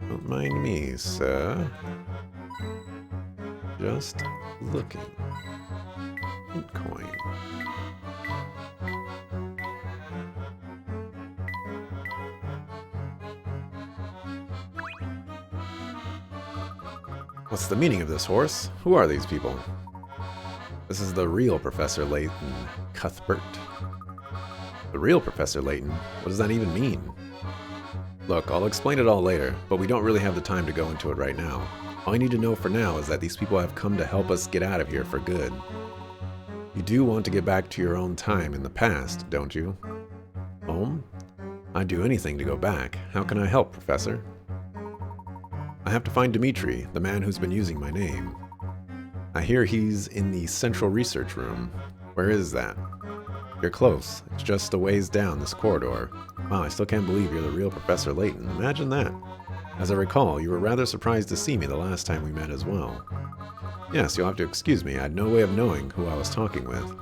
Don't mind me, sir. Just looking. Bitcoin. What's the meaning of this, horse? Who are these people? This is the real Professor Layton, Cuthbert. The real Professor Layton? What does that even mean? Look, I'll explain it all later, but we don't really have the time to go into it right now. All you need to know for now is that these people have come to help us get out of here for good. You do want to get back to your own time in the past, don't you? Home? I'd do anything to go back. How can I help, Professor? I have to find Dimitri, the man who's been using my name. I hear he's in the central research room. Where is that? You're close. It's just a ways down this corridor. Wow, I still can't believe you're the real Professor Layton. Imagine that. As I recall, you were rather surprised to see me the last time we met as well. Yes, you'll have to excuse me. I had no way of knowing who I was talking with.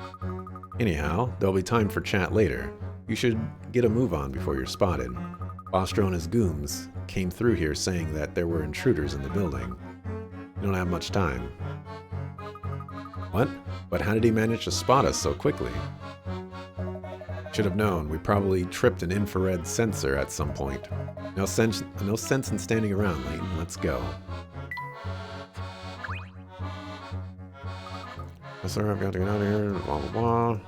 Anyhow, there'll be time for chat later. You should get a move on before you're spotted. Bostro and his gooms came through here saying that there were intruders in the building. You don't have much time. What? But how did he manage to spot us so quickly? Should have known. We probably tripped an infrared sensor at some point. No sense in standing around, Layton. Let's go. Yes, sir, I've got to get out of here. Blah, blah, blah.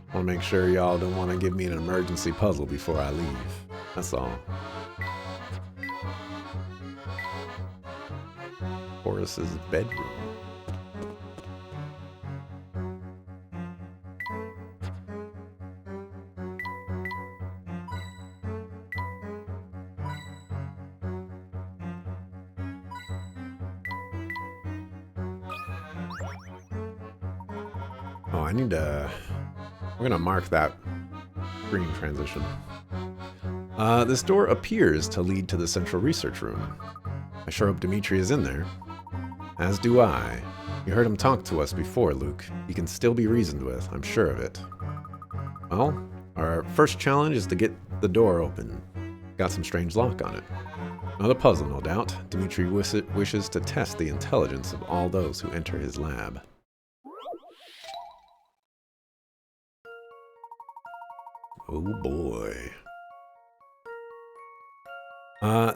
I want to make sure y'all don't want to give me an emergency puzzle before I leave. That's all. Horace's bedroom. Oh, I need to... I'm gonna mark that screen transition. This door appears to lead to the central research room. I sure hope Dimitri is in there. As do I. You heard him talk to us before, Luke. He can still be reasoned with, I'm sure of it. Well, our first challenge is to get the door open. Got some strange lock on it. Another puzzle, no doubt. Dimitri wishes to test the intelligence of all those who enter his lab. Oh boy.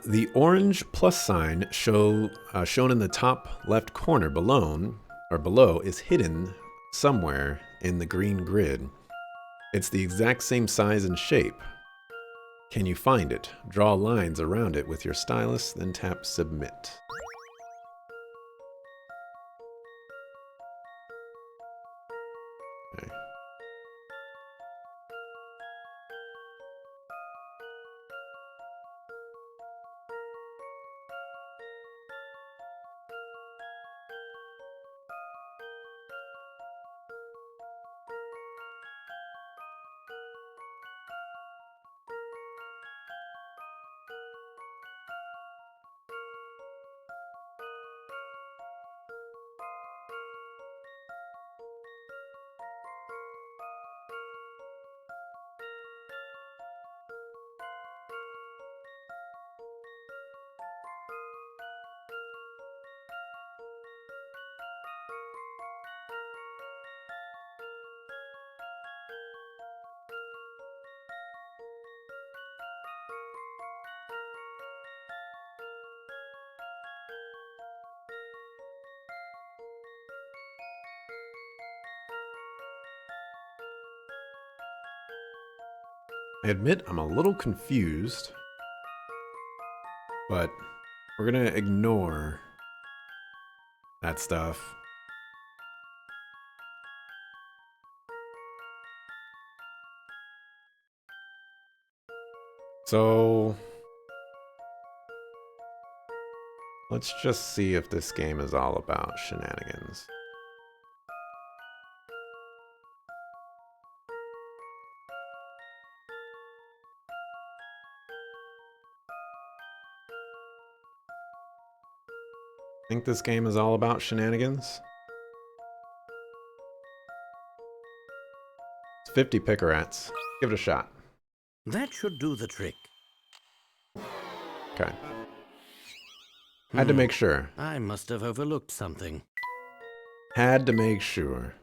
The orange plus sign shown in the top left corner below is hidden somewhere in the green grid. It's the exact same size and shape. Can you find it? Draw lines around it with your stylus, then tap submit. Okay. I admit I'm a little confused, but we're gonna ignore that stuff. So let's just see if this game is all about shenanigans. Think this game is all about shenanigans? It's 50 Pickerats. Give it a shot. That should do the trick. Okay. Had to make sure. I must have overlooked something. Had to make sure.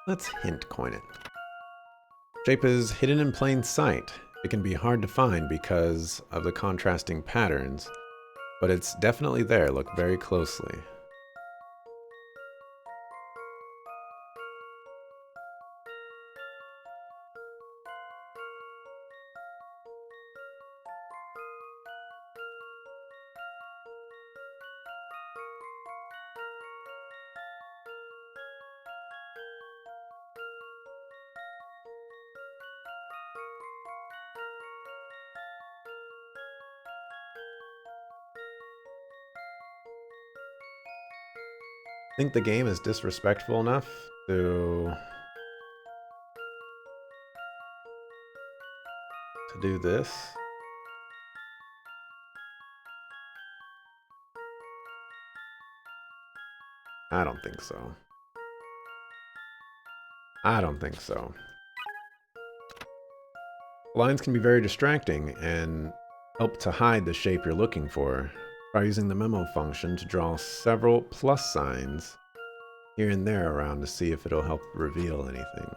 Let's hint coin it. Shape is hidden in plain sight. It can be hard to find because of the contrasting patterns, but it's definitely there. Look very closely. I think the game is disrespectful enough to do this. I don't think so. I don't think so. Lines can be very distracting and help to hide the shape you're looking for. Try using the memo function to draw several plus signs here and there around to see if it'll help reveal anything.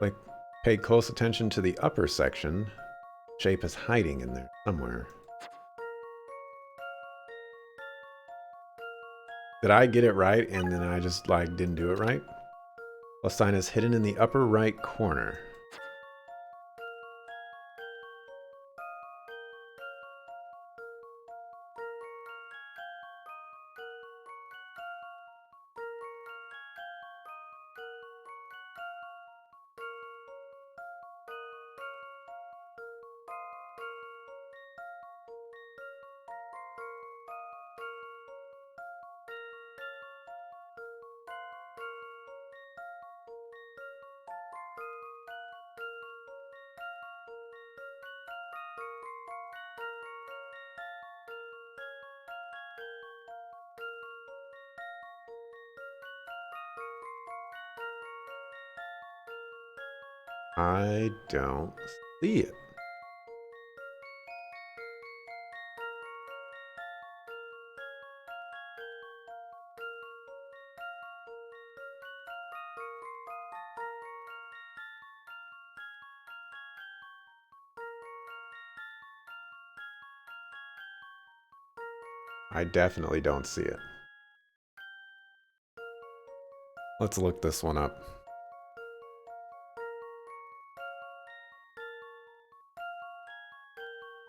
Like, pay close attention to the upper section. Shape is hiding in there somewhere. Did I get it right and then I just like didn't do it right? Plus sign is hidden in the upper right corner. I don't see it. I definitely don't see it. Let's look this one up.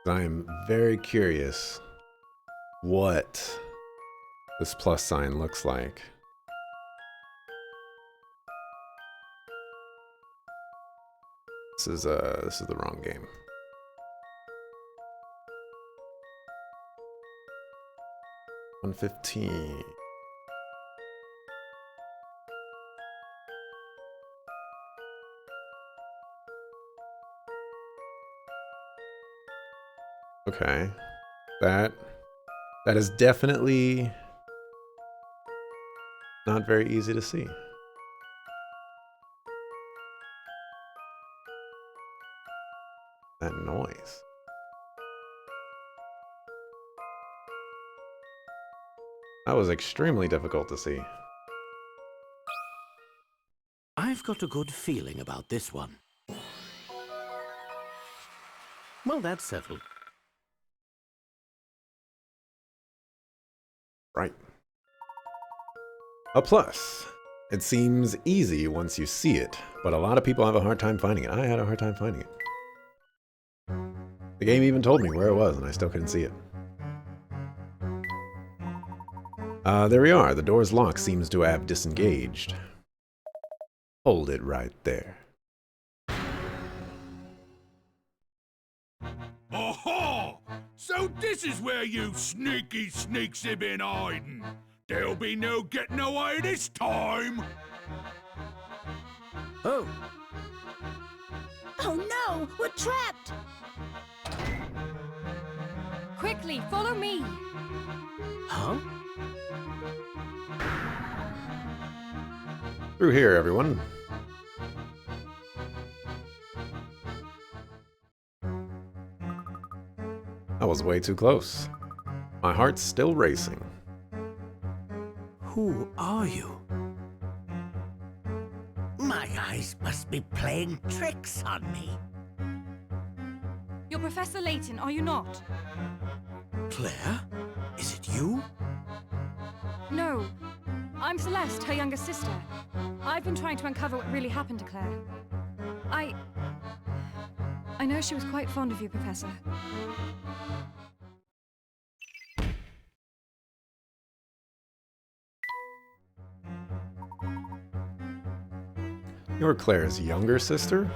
I am very curious what this plus sign looks like. This is the wrong game. $115. Okay. That is definitely not very easy to see. That noise. That was extremely difficult to see. I've got a good feeling about this one. Well, that's settled. Right. A plus. It seems easy once you see it, but a lot of people have a hard time finding it. I had a hard time finding it. The game even told me where it was, and I still couldn't see it. There we are. The door's lock seems to have disengaged. Hold it right there. Aha! So this is where you sneaky sneaks have been hiding. There'll be no getting away this time. Oh, Oh no, we're trapped! Quickly, follow me. huh? Through here, everyone. That was way too close. My heart's still racing. Who are you? My eyes must be playing tricks on me. You're Professor Layton, are you not? Claire? Is it you? No. I'm Celeste, her younger sister. I've been trying to uncover what really happened to Claire. I know she was quite fond of you, Professor. You're Claire's younger sister?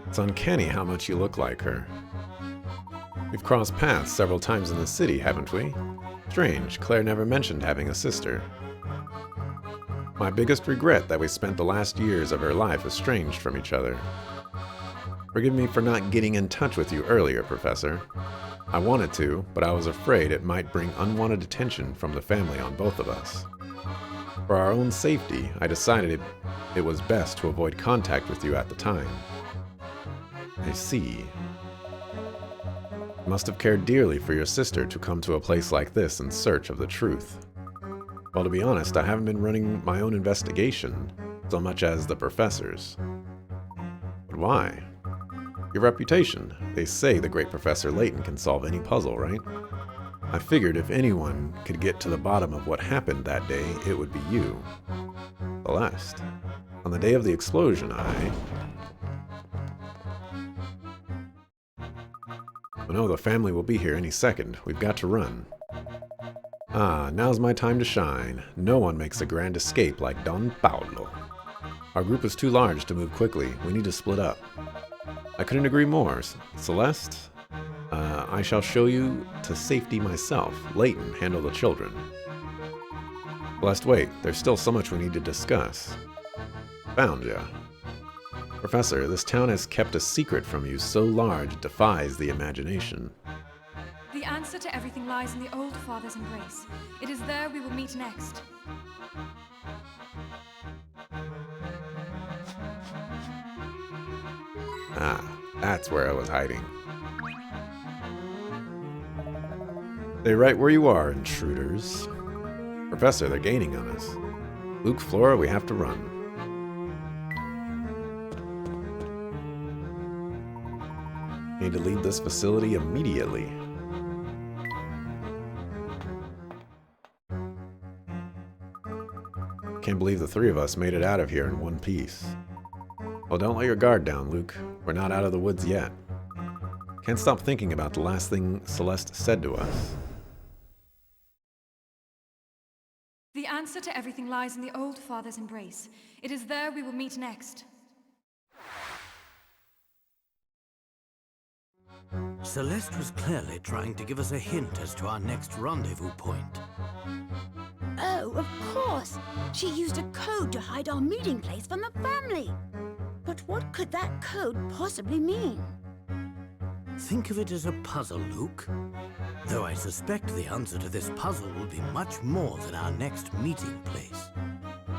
It's uncanny how much you look like her. We've crossed paths several times in the city, haven't we? Strange, Claire never mentioned having a sister. My biggest regret that we spent the last years of her life estranged from each other. Forgive me for not getting in touch with you earlier, Professor. I wanted to, but I was afraid it might bring unwanted attention from the family on both of us. For our own safety, I decided it was best to avoid contact with you at the time. I see. You must have cared dearly for your sister to come to a place like this in search of the truth. Well, to be honest, I haven't been running my own investigation so much as the professor's. But why? Your reputation. They say the great Professor Layton can solve any puzzle, right? I figured if anyone could get to the bottom of what happened that day, it would be you. Celeste. On the day of the explosion, Oh no, the family will be here any second. We've got to run. Ah, now's my time to shine. No one makes a grand escape like Don Paulo. Our group is too large to move quickly. We need to split up. I couldn't agree more. Celeste, I shall show you to safety myself. Layton, handle the children. Celeste, wait. There's still so much we need to discuss. Found ya. Professor, this town has kept a secret from you so large it defies the imagination. The answer to everything lies in the old father's embrace. It is there we will meet next. Ah, that's where I was hiding. Stay right where you are, intruders. Professor, they're gaining on us. Luke, Flora, we have to run. Need to leave this facility immediately. Can't believe the three of us made it out of here in one piece. Well, don't let your guard down, Luke. We're not out of the woods yet. Can't stop thinking about the last thing Celeste said to us. The answer to everything lies in the old father's embrace. It is there we will meet next. Celeste was clearly trying to give us a hint as to our next rendezvous point. Oh, of course! She used a code to hide our meeting place from the family! But what could that code possibly mean? Think of it as a puzzle, Luke. Though I suspect the answer to this puzzle will be much more than our next meeting place.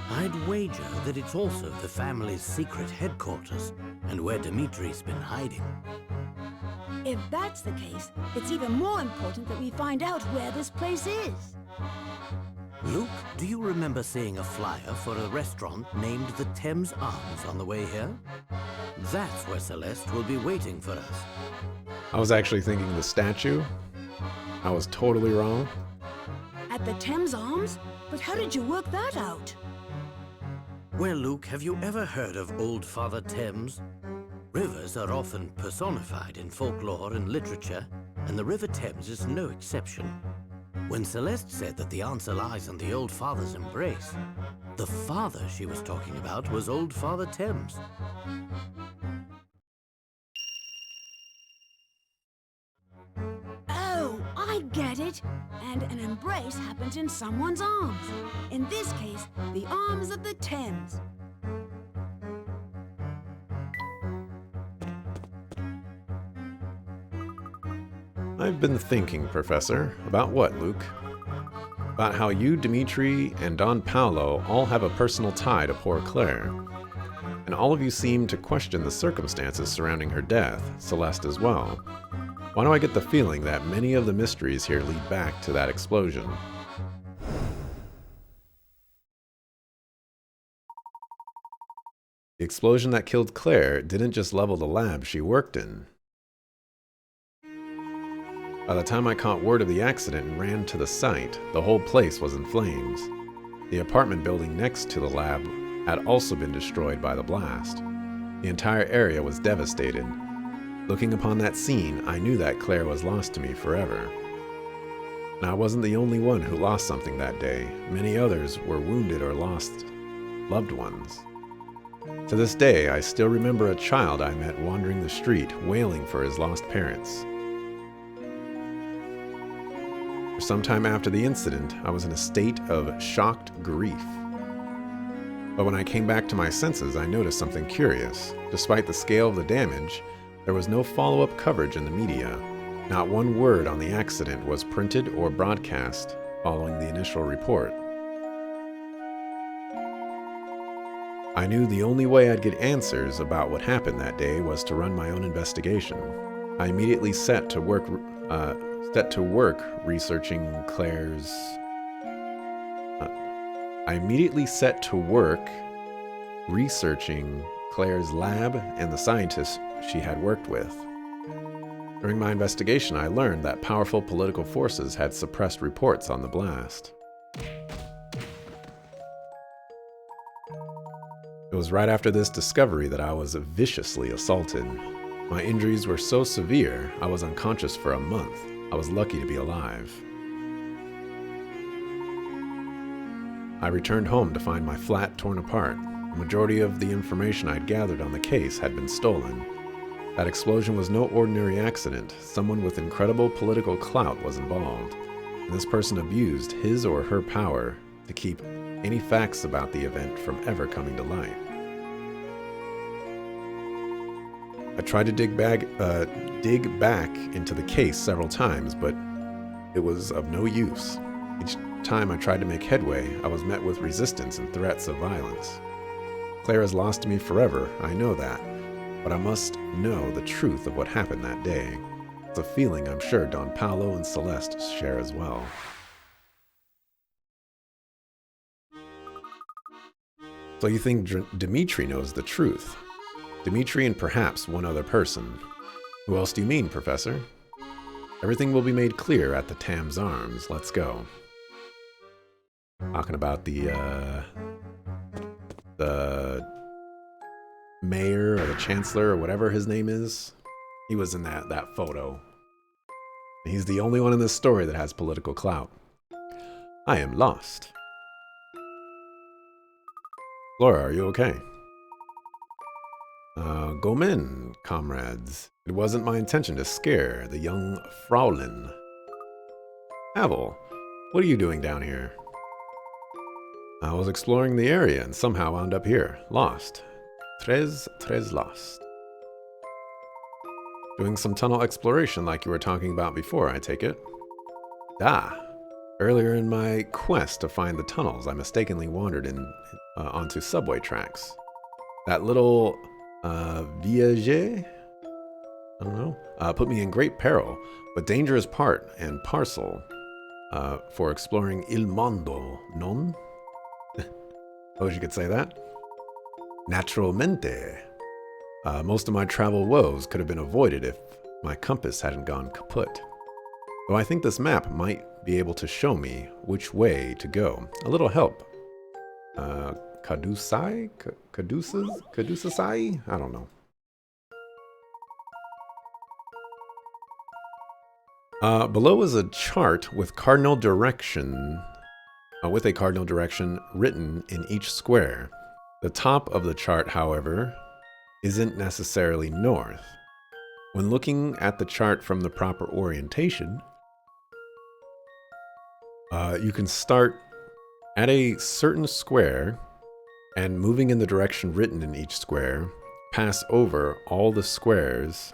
I'd wager that it's also the family's secret headquarters, and where Dimitri's been hiding. If that's the case, it's even more important that we find out where this place is. Luke, do you remember seeing a flyer for a restaurant named the Thames Arms on the way here? That's where Celeste will be waiting for us. I was actually thinking the statue. I was totally wrong. I the Thames Arms? But how did you work that out? Well, Luke, have you ever heard of Old Father Thames? Rivers are often personified in folklore and literature, and the River Thames is no exception. When Celeste said that the answer lies in the Old Father's embrace, the father she was talking about was Old Father Thames. Oh, I get it. And an embrace happens in someone's arms. In this case, the arms of the Thames. I've been thinking, Professor. About what, Luke? About how you, Dimitri, and Don Paolo all have a personal tie to poor Claire. And all of you seem to question the circumstances surrounding her death, Celeste as well. Why do I get the feeling that many of the mysteries here lead back to that explosion? The explosion that killed Claire didn't just level the lab she worked in. By the time I caught word of the accident and ran to the site, the whole place was in flames. The apartment building next to the lab had also been destroyed by the blast. The entire area was devastated. Looking upon that scene, I knew that Claire was lost to me forever. And I wasn't the only one who lost something that day. Many others were wounded or lost loved ones. To this day, I still remember a child I met wandering the street, wailing for his lost parents. For some time after the incident, I was in a state of shocked grief. But when I came back to my senses, I noticed something curious. Despite the scale of the damage, there was no follow-up coverage in the media. Not one word on the accident was printed or broadcast following the initial report. I knew the only way I'd get answers about what happened that day was to run my own investigation. I immediately set to work researching Claire's lab and the scientists she had worked with. During my investigation, I learned that powerful political forces had suppressed reports on the blast. It was right after this discovery that I was viciously assaulted. My injuries were so severe, I was unconscious for a month. I was lucky to be alive. I returned home to find my flat torn apart. The majority of the information I'd gathered on the case had been stolen. That explosion was no ordinary accident. Someone with incredible political clout was involved, and this person abused his or her power to keep any facts about the event from ever coming to light. I tried to dig back into the case several times, but it was of no use. Each time I tried to make headway, I was met with resistance and threats of violence. Claire is lost to me forever, I know that, but I must know the truth of what happened that day. It's a feeling I'm sure Don Paolo and Celeste share as well. So you think Dimitri knows the truth? Dimitri and perhaps one other person. Who else do you mean, Professor? Everything will be made clear at the Thames Arms. Let's go. Talking about the mayor or the chancellor or whatever his name is. He was in that photo. He's the only one in this story that has political clout. I am lost. Laura, are you okay? Go in, comrades. It wasn't my intention to scare the young Fraulein. Havel, what are you doing down here? I was exploring the area and somehow wound up here, lost. Tres lost. Doing some tunnel exploration like you were talking about before, I take it? Earlier in my quest to find the tunnels, I mistakenly wandered onto subway tracks. That little viager, I don't know, put me in great peril, but dangerous part and parcel for exploring Il Mondo, non? Suppose you could say that. Naturalmente. Most of my travel woes could have been avoided if my compass hadn't gone kaput. Though I think this map might be able to show me which way to go. A little help. Kadusai? Kadusasai? I don't know. Below is a chart with a cardinal direction written in each square. The top of the chart, however, isn't necessarily north. When looking at the chart from the proper orientation, you can start at a certain square and moving in the direction written in each square, pass over all the squares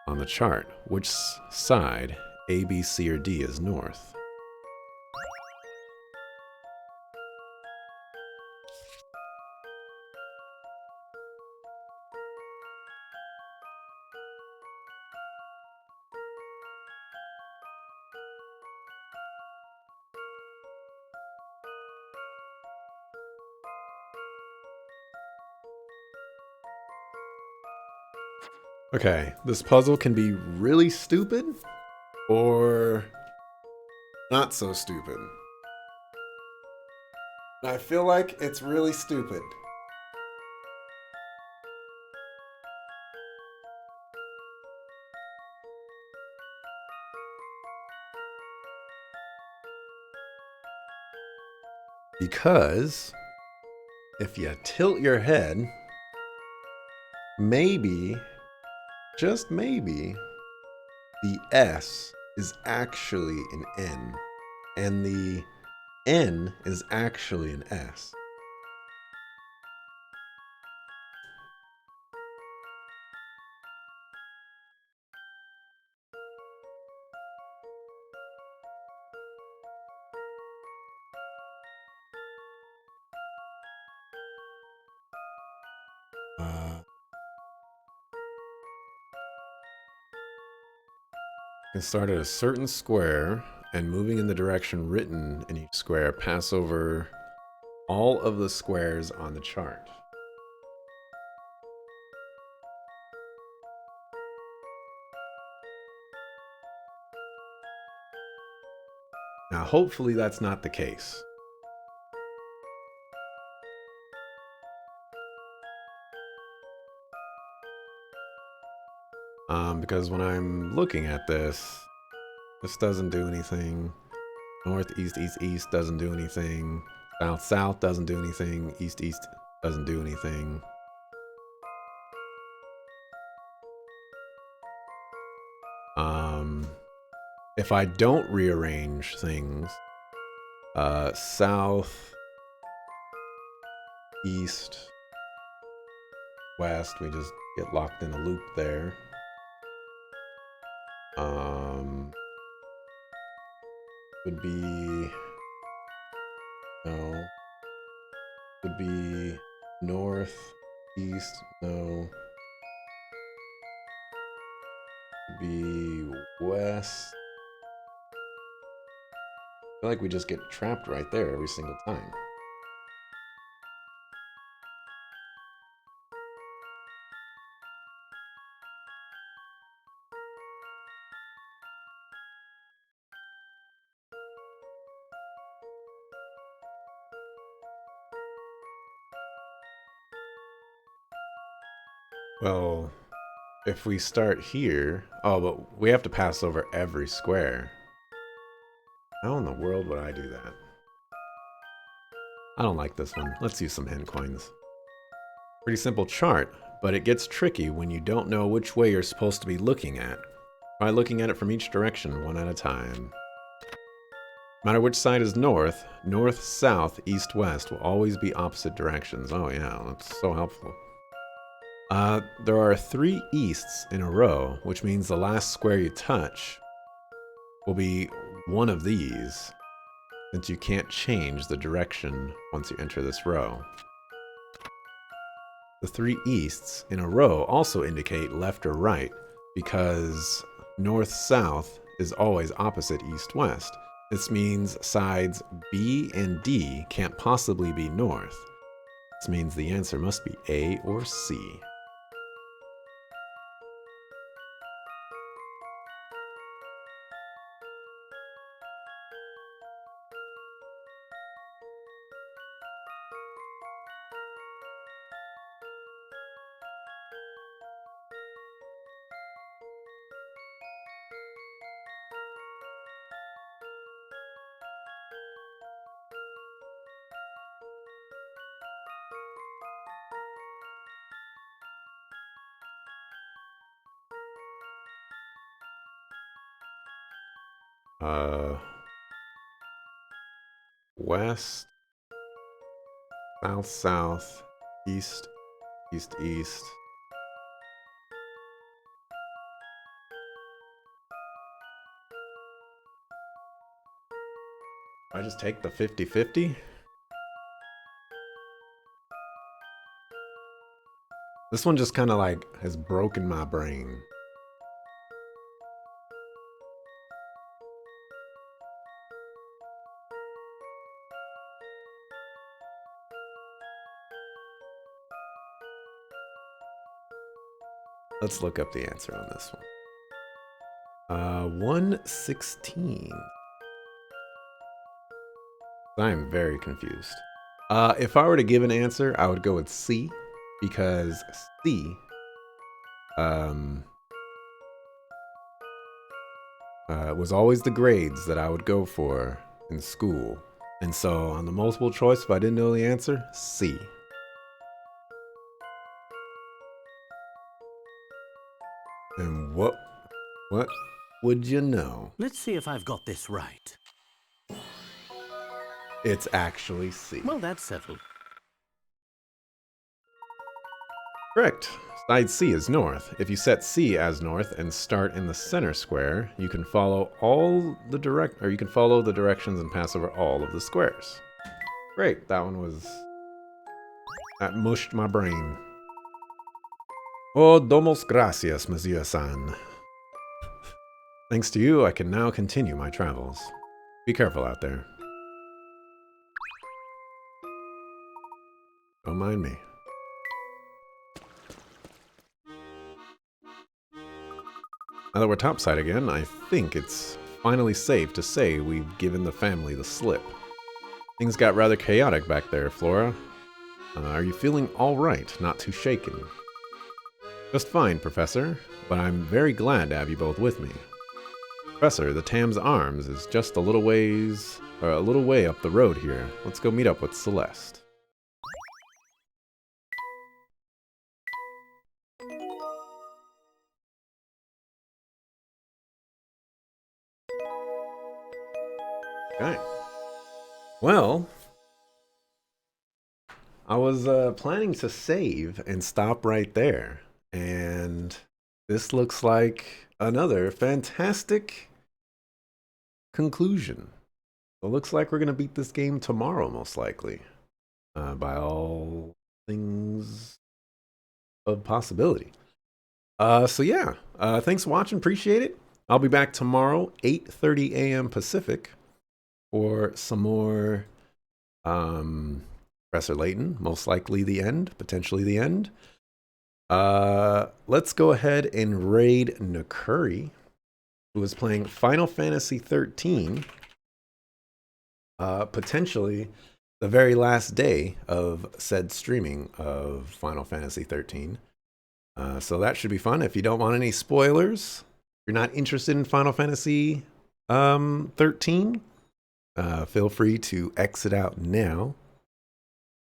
on the chart. Which side, A, B, C, or D, is north? Okay, this puzzle can be really stupid or not so stupid. I feel like it's really stupid. Because if you tilt your head, maybe, just maybe, the S is actually an N, and the N is actually an S. You can start at a certain square and moving in the direction written in each square, pass over all of the squares on the chart. Now, hopefully that's not the case. Because when I'm looking at this doesn't do anything. North, east, east, east doesn't do anything. South, south doesn't do anything. East, east doesn't do anything. If I don't rearrange things, south, east, west, we just get locked in a loop there. Would be no. Would be north, east, no. Would be west. I feel like we just get trapped right there every single time. Well, if we start here... Oh, but we have to pass over every square. How in the world would I do that? I don't like this one. Let's use some hen coins. Pretty simple chart, but it gets tricky when you don't know which way you're supposed to be looking at. Try looking at it from each direction, one at a time. No matter which side is north, north, south, east, west will always be opposite directions. Oh yeah, that's so helpful. There are 3 easts in a row, which means the last square you touch will be one of these, since you can't change the direction once you enter this row. The 3 easts in a row also indicate left or right, because north-south is always opposite east-west. This means sides B and D can't possibly be north. This means the answer must be A or C. West, south, south, east, east, east. I just take the 50-50? This one just kind of like has broken my brain. Let's look up the answer on this one. 116. I am very confused. If I were to give an answer, I would go with C, because C was always the grades that I would go for in school. And so on the multiple choice, if I didn't know the answer, C. And what would you know? Let's see if I've got this right. It's actually C. Well, that's settled. Correct. Side C is north. If you set C as north and start in the center square, you can follow the directions and pass over all of the squares. Great. That mushed my brain. Oh, domos gracias, Monsieur San. Thanks to you, I can now continue my travels. Be careful out there. Don't mind me. Now that we're topside again, I think it's finally safe to say we've given the family the slip. Things got rather chaotic back there, Flora. Are you feeling all right? Not too shaken? Just fine, Professor, but I'm very glad to have you both with me. Professor, the Tam's Arms is just a little way up the road here. Let's go meet up with Celeste. Okay. Well, I was planning to save and stop right there. And this looks like another fantastic conclusion. It looks like we're going to beat this game tomorrow, most likely. By all things of possibility. So yeah, thanks for watching. Appreciate it. I'll be back tomorrow, 8:30 a.m. Pacific, for some more Professor Layton, most likely the end, potentially the end. Let's go ahead and raid Nakuri, who is playing Final Fantasy 13. Potentially the very last day of said streaming of Final Fantasy 13. So that should be fun. If you don't want any spoilers, if you're not interested in Final Fantasy 13, feel free to exit out now.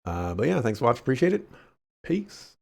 But yeah, thanks for watching. Appreciate it. Peace.